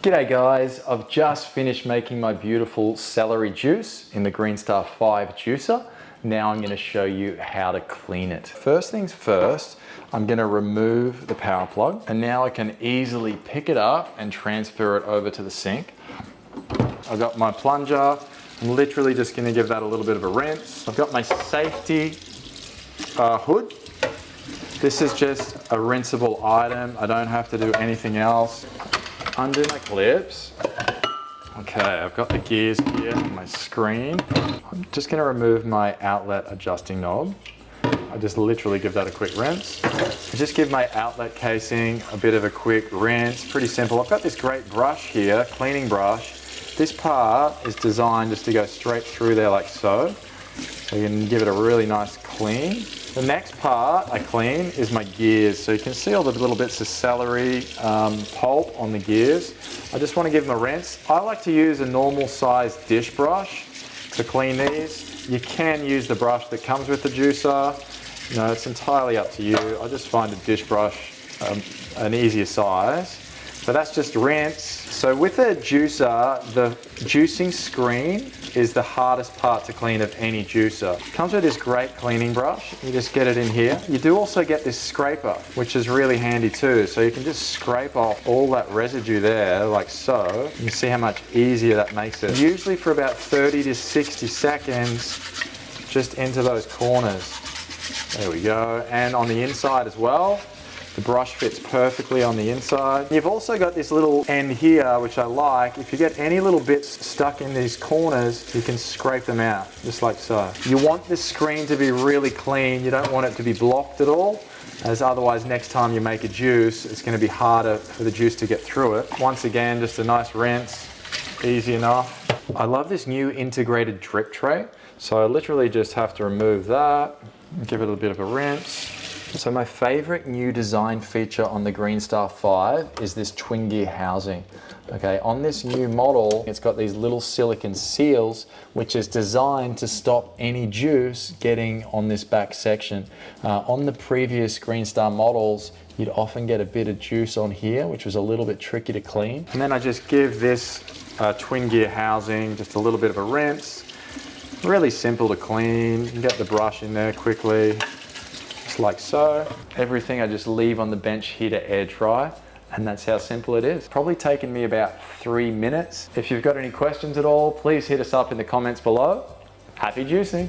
G'day guys, I've just finished making my beautiful celery juice in the Greenstar 5 juicer. Now I'm going to show you how to clean it. First things first, I'm going to remove the power plug, and now I can easily pick it up and transfer it over to the sink. I've got my plunger. I'm literally just going to give that a little bit of a rinse. I've got my safety hood. This is just a rinsable item. I don't have to do anything else. Undo my clips. Okay, I've got the gears here on my screen. I'm just going to remove my outlet adjusting knob. I just literally give that a quick rinse. I just give my outlet casing a bit of a quick rinse. Pretty simple. I've got this great brush here, cleaning brush. This part is designed just to go straight through there like so. So you can give it a really nice clean. The next part I clean is my gears. So you can see all the little bits of celery pulp on the gears. I just want to give them a rinse. I like to use a normal sized dish brush to clean these. You can use the brush that comes with the juicer. You know, it's entirely up to you. I just find a dish brush an easier size. So that's just rinse. So with a juicer, the juicing screen is the hardest part to clean of any juicer. It comes with this great cleaning brush. You just get it in here. You do also get this scraper, which is really handy too. So you can just scrape off all that residue there like so. You can see how much easier that makes it. Usually for about 30 to 60 seconds, just into those corners. There we go. And on the inside as well. The brush fits perfectly on the inside. You've also got this little end here, which I like. If you get any little bits stuck in these corners, you can scrape them out, just like so. You want this screen to be really clean. You don't want it to be blocked at all, as otherwise next time you make a juice, it's going to be harder for the juice to get through it. Once again, just a nice rinse, easy enough. I love this new integrated drip tray. So I literally just have to remove that, give it a bit of a rinse. So my favorite new design feature on the Greenstar 5 is this twin gear housing. Okay, on this new model, it's got these little silicone seals, which is designed to stop any juice getting on this back section. On the previous Greenstar models, you'd often get a bit of juice on here, which was a little bit tricky to clean. And then I just give this twin gear housing just a little bit of a rinse. Really simple to clean. You can get the brush in there quickly. Like so. Everything I just leave on the bench here to air dry, and that's how simple it is. Probably taken me about 3 minutes. If you've got any questions at all, please hit us up in the comments below. Happy juicing!